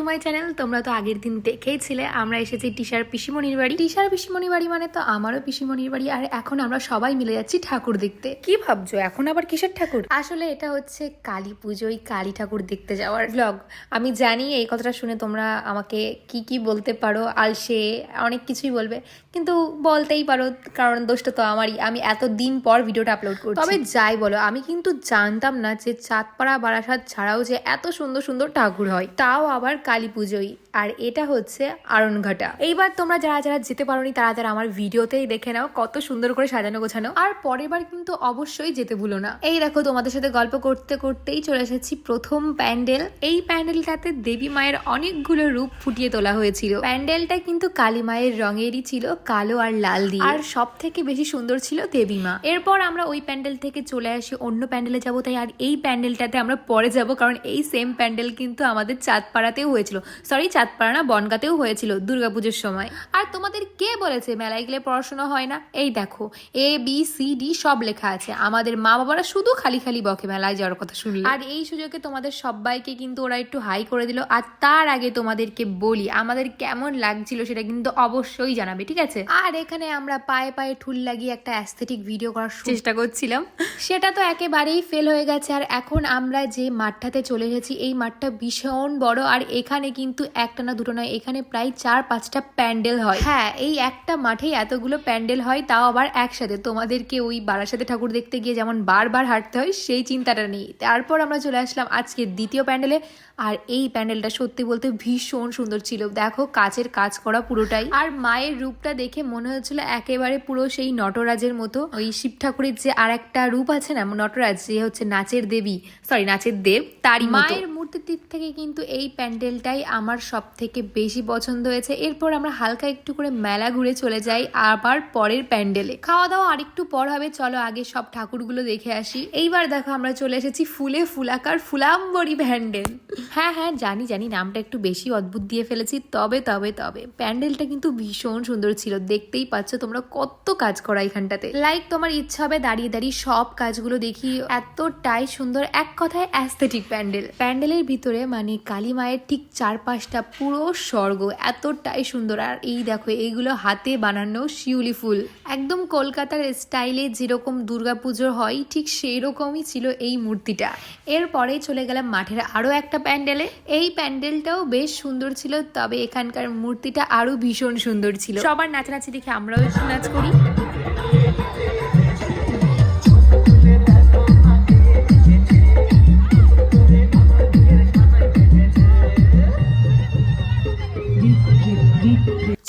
My channel. তোমরা তো আগের দিন দেখেইছিলে আমরা এসেছি টিশার পিসিমণির বাড়ি। টিশার পিসিমণির বাড়ি মানে তো আমারও পিসিমণির বাড়ি। আর এখন আমরা সবাই মিলে যাচ্ছি ঠাকুর দেখতে। কি ভাবছো এখন আবার কিসের ঠাকুর? আসলে এটা হচ্ছে কালী পুজোয় কালী ঠাকুর দেখতে যাওয়ার ব্লগ। আমি জানি এই কথাটা শুনে তোমরা আমাকে কি কি বলতে পারো, আলসে অনেক কিছুই বলবে, কিন্তু বলতেই পারো কারণ দোষটা তো আমারই। আমি এতদিন পর ভিডিওটা আপলোড করছি। তবে যাই বলো, আমি কিন্তু জানতাম না যে চাঁদপাড়া বারাসাত ছাড়াও যে এত সুন্দর সুন্দর ঠাকুর হয়, তাও আবার কালী পুজোই। আর এটা হচ্ছে আরনঘাটা। এইবার তোমরা যারা যারা যেতে পারোনি তারা যারা আমার ভিডিওতেই দেখে নাও কত সুন্দর করে সাজানো গোছানো। আর পরের বার কিন্তু অবশ্যই যেতে ভুলো না। এই দেখো তোমাদের সাথে গল্প করতে করতেই চলে এসেছি প্রথম প্যান্ডেল। এই প্যান্ডেলটাতে দেবী মায়ের অনেকগুলো রূপ ফুটিয়ে তোলা হয়েছিল। প্যান্ডেলটা কিন্তু কালী মায়ের রঙেরই ছিল, কালো আর লাল দিয়ে। আর সব থেকে বেশি সুন্দর ছিল দেবী মা। এরপর আমরা ওই প্যান্ডেল থেকে চলে আসি অন্য প্যান্ডেলে যাবো, তাই আর এই প্যান্ডেলটাতে আমরা পরে যাব, কারণ এই সেম প্যান্ডেল কিন্তু আমাদের চাঁদপাড়াতেও হয়েছিল। সরি, চাঁদপাড়া না, বনগাঁতেও হয়েছিল দুর্গাপুজোর সময়। আর তোমাদের কে বলেছে মেলায় গেলে পড়াশোনা হয় না? এই দেখো ABCD সব লেখা আছে। আমাদের মা বাবারা শুধু খালি খালি বকে মেলায় যাওয়ার কথা শুনলে। আর এই সুযোগে তোমাদের সবাইকে কিন্তু ওরা একটু হাই করে দিল। আর তার আগে তোমাদেরকে বলি আমাদের কেমন লাগছিল সেটা কিন্তু অবশ্যই জানাবে, ঠিক আছে? আর এখানে আমরা পায়ে পায়ে ঠুল লাগিয়ে একটা অ্যাস্থেটিক ভিডিও করার চেষ্টা করছিলাম, সেটা তো একেবারেই ফেল হয়ে গেছে। আর এখন আমরা যে মাঠটাতে চলে এসেছি, এই মাঠটা ভীষণ বড়। আর এখানে কিন্তু একটা না দুটো নয়, এখানে প্রায় 4-5টা প্যান্ডেল হয়। হ্যাঁ, এই একটা মাঠেই এতগুলো প্যান্ডেল হয়, তাও আবার একসাথে। তোমাদেরকে ওই বারাসাতে ঠাকুর দেখতে গিয়ে যেমন বারবার হাঁটতে হয় সেই চিন্তাটা নেই। তারপর আমরা চলে আসলাম আজকে দ্বিতীয় প্যান্ডেলে। আর এই প্যান্ডেলটা সত্যি বলতে ভীষণ সুন্দর ছিল। দেখো কাচের কাজ করা পুরোটাই। আর মায়ের রূপটা দেখে মনে হচ্ছিল একেবারে পুরো সেই নটরাজের মতো। ওই শিব ঠাকুরের যে আর একটা রূপ আছে না, নটরাজ, যে হচ্ছে নাচের দেবী, সরি নাচের দেব, তারই মায়ের মূর্তির দিক থেকে কিন্তু এই প্যান্ডেলটাই আমার সব থেকে বেশি পছন্দ হয়েছে। এরপর আমরা হালকা একটু করে মেলা ঘুরে চলে যাই আবার পরের প্যান্ডেলে। খাওয়া দাওয়া আরেকটু পর হবে, চলো আগে সব ঠাকুরগুলো দেখে আসি। এইবার দেখো আমরা চলে এসেছি ফুলে ফুলাকার ফুলাম্বরী প্যান্ডেল। হ্যাঁ হ্যাঁ, জানি জানি নামটা একটু বেশি অদ্ভুত দিয়ে ফেলেছি, তবে তবে তবে প্যান্ডেলটা কিন্তু ভীষণ সুন্দর ছিল। দেখতেই পাচ্ছ তোমরা কত কাজ করা এখানটাতে। লাইক তোমার ইচ্ছা হবে দাঁড়িয়ে দাঁড়িয়ে সব কাজগুলো দেখি, এতটাই সুন্দর। এক কথায় অ্যাস্থেটিক প্যান্ডেল। প্যান্ডেলের ভিতরে মানে কালী মায়ের ঠিক 4-5টা পুরো স্বর্গ, এতটাই সুন্দর। আর এই দেখো এইগুলো হাতে বানানো শিউলি ফুল, একদম কলকাতার স্টাইলে যেরকম দুর্গাপুজোর হয় ঠিক সেই রকমই ছিল এই মূর্তিটা। এরপরে চলে গেলাম মাঠের আরো একটা প্যান্ডেলে। এই প্যান্ডেলটাও বেশ সুন্দর ছিল, তবে এখানকার মূর্তিটা আরো ভীষণ সুন্দর ছিল। সবার নাচানাচি দেখে আমরাও একটু নাচ করি।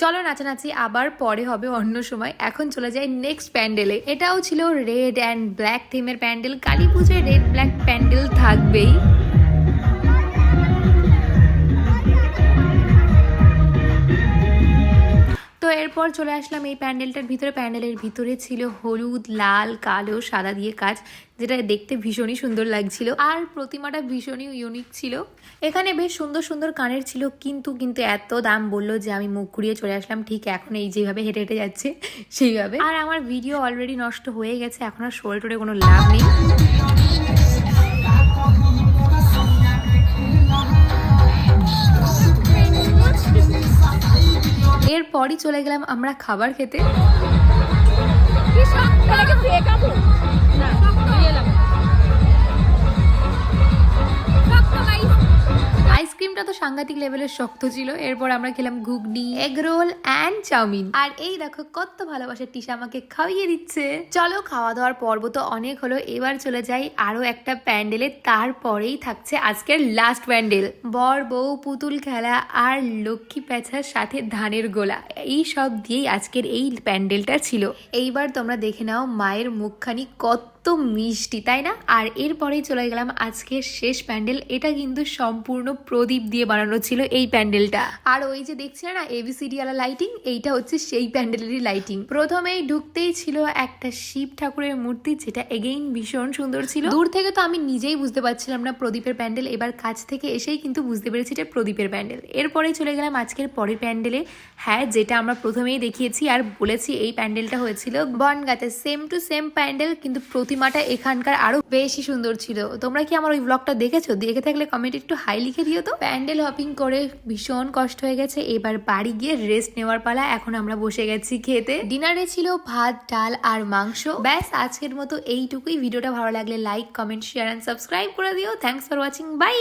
চলো নাচানাচি আবার পরে হবে অন্য সময়। এখন চলে যাই নেক্সট প্যান্ডেলে। এটাও ছিল রেড অ্যান্ড ব্ল্যাক থিমের প্যান্ডেল। কালী পুজোয় রেড ব্ল্যাক প্যান্ডেল থাকবেই। তো এরপর চলে আসলাম এই প্যান্ডেলটার ভিতরে। প্যান্ডেলের ভিতরে ছিল হলুদ, লাল, কালো, সাদা দিয়ে কাজ, যেটা দেখতে ভীষণই সুন্দর লাগছিল। আর প্রতিমাটা ভীষণই ইউনিক ছিল। এখানে বেশ সুন্দর সুন্দর কানের ছিল, কিন্তু এত দাম বললো যে আমি মুখ ঘুরিয়ে চলে আসলাম ঠিক এখন এই যেভাবে হেঁটে হেঁটে যাচ্ছে সেইভাবে। আর আমার ভিডিও অলরেডি নষ্ট হয়ে গেছে, এখন আর শোরে টোরে কোনো লাভ নেই। এরপরই চলে গেলাম আমরা খাবার খেতে। আইসক্রিমটা তো সাংঘাতিক লেভেলের শক্ত ছিল। এরপর আমরা খেলাম ঘুগনি, এগ রোল অ্যান্ড চাউমিন। আর এই দেখো কত ভালোবাসার টিশা আমাকে খাইয়ে দিচ্ছে। চলো খাওয়া দাওয়ার পর্ব তো অনেক হলো, এবার চলে যাই আরো একটা প্যান্ডেলে। তারপরেই থাকছে আজকের লাস্ট প্যান্ডেল। বর বউ, পুতুল খেলা আর লক্ষ্মী প্যাঁচার সাথে ধানের গোলা, এই সব দিয়েই আজকের এই প্যান্ডেলটা ছিল। এইবার তোমরা দেখে নাও মায়ের মুখখানি কত মিষ্টি, তাই না? আর এরপরেই চলে গেলাম আজকের শেষ প্যান্ডেল। এটা কিন্তু সম্পূর্ণ প্রদীপ দিয়ে বানানো ছিল এই প্যান্ডেলটা। আর ওই যে দেখছিলে না ABCD আলা লাইটিং, এইটা হচ্ছে সেই প্যান্ডেলেরই লাইটিং। প্রথমেই ঢুকতেই ছিল একটা শিব ঠাকুরের মূর্তি, যেটা এগেইন ভীষণ সুন্দর ছিল। দূর থেকে তো আমি নিজেই বুঝতে পারছিলাম না প্রদীপের প্যান্ডেল, এবার কাছ থেকে এসেই কিন্তু বুঝতে পেরেছি এটা প্রদীপের প্যান্ডেল। এরপরেই চলে গেলাম আজকের পরের প্যান্ডেলে। হ্যাঁ, যেটা আমরা প্রথমেই দেখিয়েছি আর বলেছি, এই প্যান্ডেলটা হয়েছিল বনগাঁতে। সেম টু সেম প্যান্ডেল, কিন্তু প্রতি প্রতিমাটা এখানকার আরো বেশি সুন্দর ছিল। তোমরা কি আমার ওই ব্লগটা দেখেছো? দেখে থাকলে কমেন্ট একটু হাই লিখে দিও তো। প্যান্ডেল হপিং করে ভীষণ কষ্ট হয়ে গেছে, এবার বাড়ি গিয়ে রেস্ট নেওয়ার পালা। এখন আমরা বসে গেছি খেতে। ডিনারে ছিল ভাত, ডাল আর মাংস। ব্যাস আজকের মতো এইটুকুই। ভিডিওটা ভালো লাগলে like, comment, share and subscribe করে দিও। Thanks for watching, by.